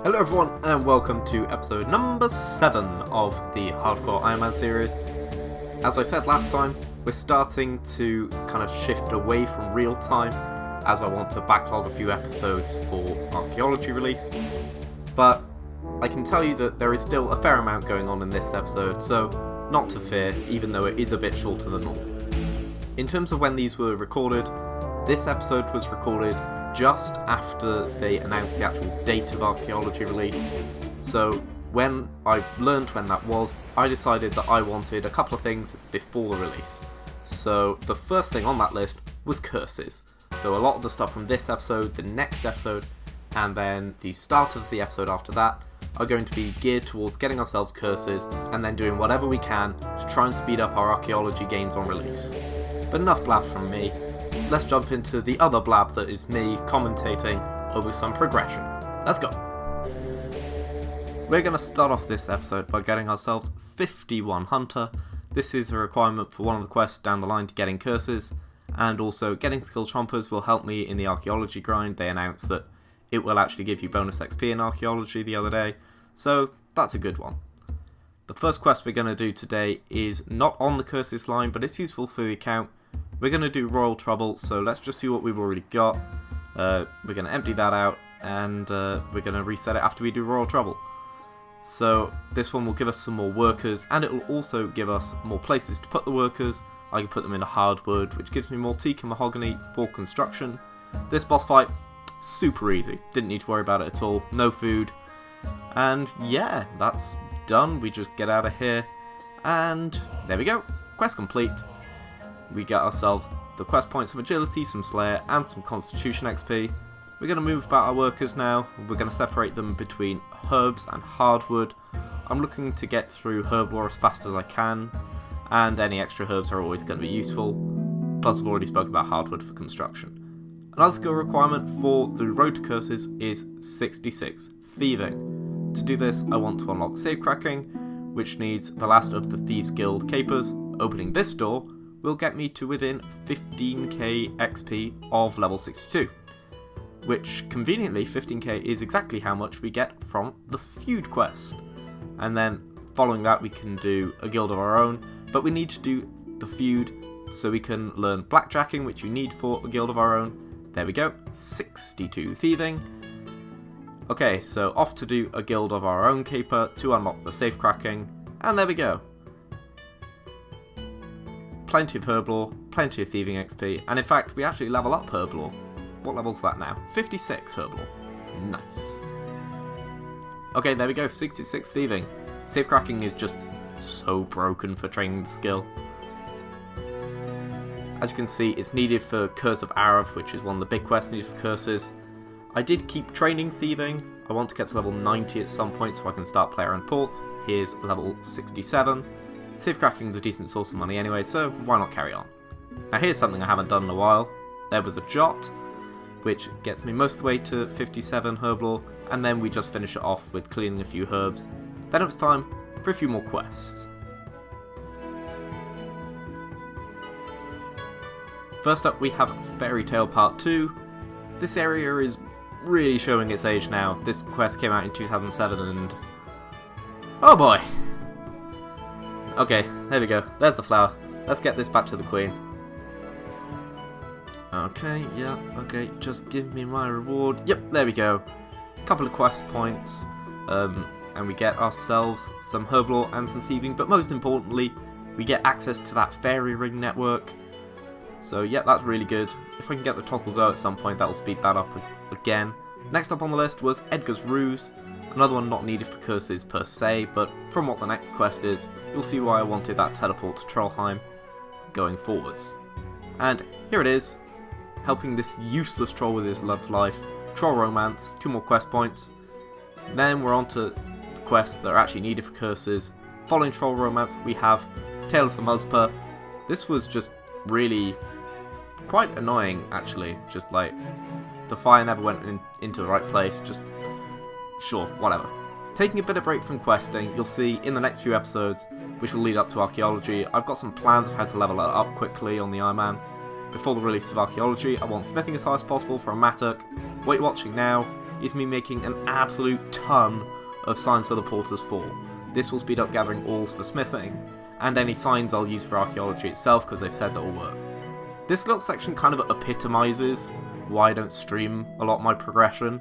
Hello everyone and welcome to episode number 7 of the Hardcore Iron Man series. As I said last time, we're starting to kind of shift away from real time as I want to backlog a few episodes for archaeology release. But I can tell you that there is still a fair amount going on in this episode, so not to fear, even though it is a bit shorter than normal. In terms of when these were recorded, this episode was recorded just after they announced the actual date of archaeology release. So when I learned when that was, I decided that I wanted a couple of things before the release. So the first thing on that list was curses. So a lot of the stuff from this episode, the next episode, and then the start of the episode after that are going to be geared towards getting ourselves curses and then doing whatever we can to try and speed up our archaeology gains on release. But enough blab from me. Let's jump into the other blab that is me commentating over some progression. Let's go! We're going to start off this episode by getting ourselves 51 Hunter. This is a requirement for one of the quests down the line to getting curses, and also getting skill chompers will help me in the archaeology grind. They announced that it will actually give you bonus XP in archaeology the other day, so that's a good one. The first quest we're going to do today is not on the curses line, but it's useful for the account. We're going to do Royal Trouble, so let's just see what we've already got. We're going to empty that out, and we're going to reset it after we do Royal Trouble. So this one will give us some more workers, and it will also give us more places to put the workers. I can put them into hardwood, which gives me more teak and mahogany for construction. This boss fight, super easy. Didn't need to worry about it at all. No food. And yeah, that's done. We just get out of here, and there we go. Quest complete. We get ourselves the quest points of agility, some slayer, and some constitution XP. We're going to move about our workers now. We're going to separate them between herbs and hardwood. I'm looking to get through herb lore as fast as I can, and any extra herbs are always going to be useful. Plus I've already spoken about hardwood for construction. Another skill requirement for the road to curses is 66, thieving. To do this I want to unlock save cracking, which needs the last of the Thieves Guild capers. Opening this door will get me to within 15k XP of level 62, which conveniently 15k is exactly how much we get from the feud quest. And then following that we can do a guild of our own, but we need to do the feud so we can learn blackjacking, which you need for a guild of our own. There we go, 62 thieving. Okay, so off to do a guild of our own caper to unlock the safe cracking, and there we go. Plenty of herb lore, plenty of thieving XP, and in fact we actually level up herb lore. What level's that now? 56 herb lore. Nice. Okay, there we go, 66 thieving. Safe cracking is just so broken for training the skill. As you can see, it's needed for Curse of Arav, which is one of the big quests needed for curses. I did keep training thieving. I want to get to level 90 at some point so I can start player reports. Here's level 67. Safe cracking is a decent source of money anyway, so why not carry on? Now here's something I haven't done in a while. There was a jot, which gets me most of the way to 57 herb lore, and then we just finish it off with cleaning a few herbs. Then it was time for a few more quests. First up we have Fairy Tale Part 2. This area is really showing its age now. This quest came out in 2007 and... oh boy! Okay, there we go. There's the flower. Let's get this back to the Queen. Okay, yeah, okay, just give me my reward. Yep, there we go. Couple of quest points, and we get ourselves some herb lore and some thieving, but most importantly, we get access to that fairy ring network. So yeah, that's really good. If I can get the Tocklezo at some point, that will speed that up again. Next up on the list was Edgar's Ruse. Another one not needed for curses per se, but from what the next quest is, you'll see why I wanted that teleport to Trollheim going forwards. And here it is, helping this useless troll with his love life. Troll Romance, 2 more quest points. Then we're on to the quests that are actually needed for curses. Following Troll Romance, we have Tale of the Muzpa. This was just really quite annoying, actually. Just like, the fire never went into the right place, just... sure, whatever. Taking a bit of break from questing, you'll see in the next few episodes, which will lead up to archaeology, I've got some plans of how to level it up quickly on the Iron Man. Before the release of archaeology, I want smithing as high as possible for a mattock. What you're watching now is me making an absolute ton of signs for the Porter's Fall. This will speed up gathering ores for smithing, and any signs I'll use for archaeology itself because they've said that will work. This little section kind of epitomises why I don't stream a lot of my progression.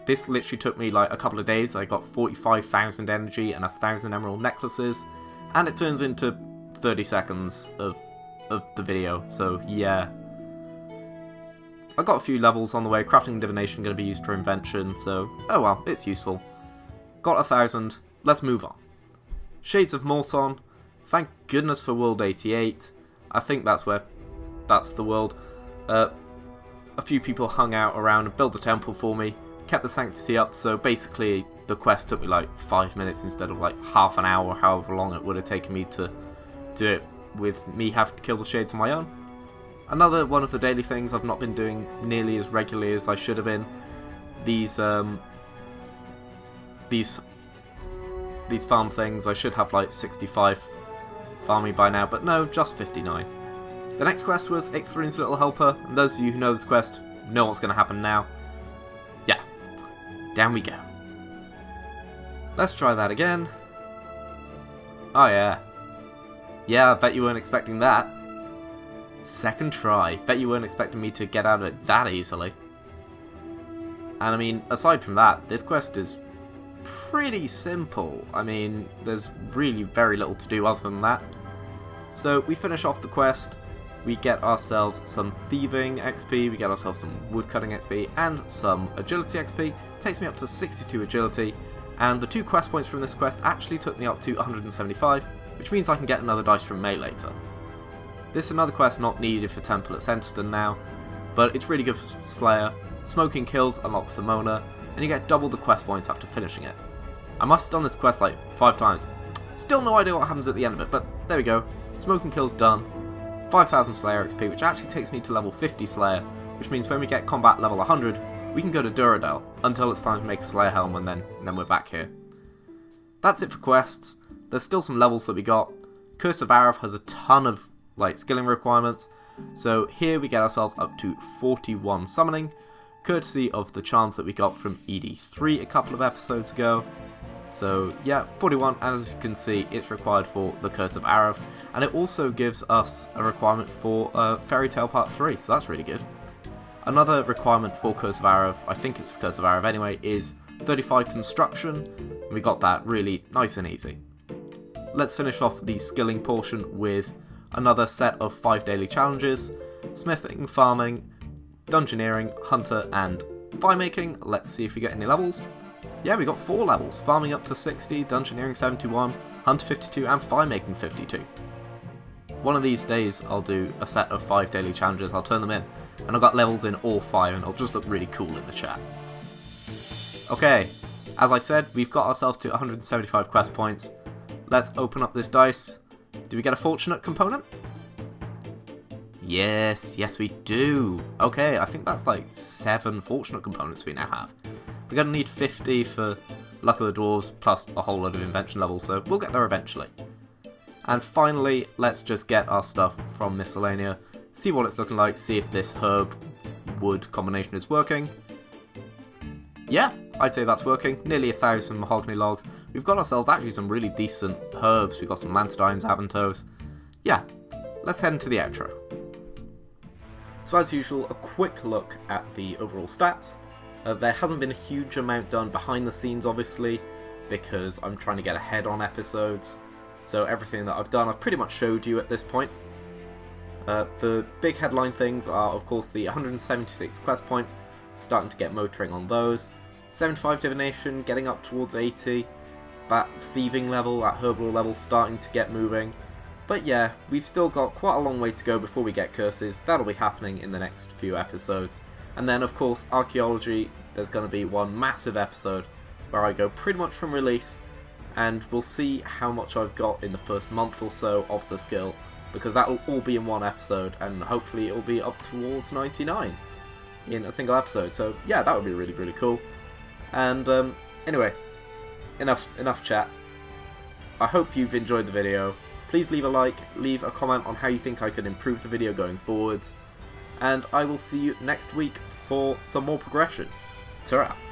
This literally took me like a couple of days. I got 45,000 energy and 1,000 emerald necklaces, and it turns into 30 seconds of the video, so yeah. I got a few levels on the way. Crafting and divination going to be used for invention, so oh well, it's useful. Got 1,000, let's move on. Shades of Morton, thank goodness for World 88. I think that's the world. A few people hung out around and built the temple for me, kept the sanctity up, so basically the quest took me like 5 minutes instead of like half an hour, however long it would have taken me to do it with me having to kill the shades on my own. Another one of the daily things I've not been doing nearly as regularly as I should have been. These farm things, I should have like 65 farming by now, but no, just 59. The next quest was Icthrin's Little Helper, and those of you who know this quest know what's going to happen now. Yeah, down we go. Let's try that again. Oh yeah. Yeah, I bet you weren't expecting that. Second try. Bet you weren't expecting me to get out of it that easily. And I mean, aside from that, this quest is pretty simple. I mean, there's really very little to do other than that. So we finish off the quest, we get ourselves some thieving XP, we get ourselves some woodcutting XP, and some agility XP. Takes me up to 62 agility, and the 2 quest points from this quest actually took me up to 175, which means I can get another dice from May later. This is another quest not needed for Temple at Centerston now, but it's really good for Slayer. Smoking kills unlocks Simona, and you get double the quest points after finishing it. I must have done this quest like 5 times. Still no idea what happens at the end of it, but there we go. Smoking kills done. 5,000 Slayer XP, which actually takes me to level 50 Slayer, which means when we get combat level 100, we can go to Duradel until it's time to make a Slayer helm, and then we're back here. That's it for quests. There's still some levels that we got. Curse of Arav has a ton of like skilling requirements, so here we get ourselves up to 41 summoning, courtesy of the charms that we got from ED3 a couple of episodes ago. So yeah, 41, and as you can see, it's required for the Curse of Arav, and it also gives us a requirement for Fairy Tale Part 3, so that's really good. Another requirement for Curse of Arav, I think it's for Curse of Arav anyway, is 35 construction, and we got that really nice and easy. Let's finish off the skilling portion with another set of 5 daily challenges: smithing, farming, dungeoneering, hunter, and fire making. Let's see if we get any levels. Yeah, we got 4 levels: farming up to 60, dungeoneering 71, hunter 52, and fire making 52. One of these days I'll do a set of 5 daily challenges, I'll turn them in, and I've got levels in all 5, and it'll just look really cool in the chat. Okay, as I said, we've got ourselves to 175 quest points. Let's open up this dice. Do we get a fortunate component? Yes, we do. Okay, I think that's like 7 fortunate components we now have. We're going to need 50 for Luck of the Dwarves, plus a whole load of invention levels, so we'll get there eventually. And finally, let's just get our stuff from Miscellanea, see what it's looking like, see if this herb-wood combination is working. Yeah, I'd say that's working. Nearly 1,000 mahogany logs. We've got ourselves actually some really decent herbs. We've got some lantadymes, avantos. Yeah, let's head into the outro. So as usual, a quick look at the overall stats. There hasn't been a huge amount done behind the scenes, obviously, because I'm trying to get ahead on episodes. So everything that I've done, I've pretty much showed you at this point. The big headline things are, of course, the 176 quest points, starting to get motoring on those. 75 divination, getting up towards 80. That thieving level, that herbal level, starting to get moving. But yeah, we've still got quite a long way to go before we get curses. That'll be happening in the next few episodes. And then, of course, archaeology, there's going to be one massive episode where I go pretty much from release, and we'll see how much I've got in the first month or so of the skill, because that'll all be in one episode, and hopefully it'll be up towards 99 in a single episode. So yeah, that would be really, really cool. And anyway, enough chat. I hope you've enjoyed the video. Please leave a like, leave a comment on how you think I could improve the video going forwards, and I will see you next week for some more progression. Ta-ra.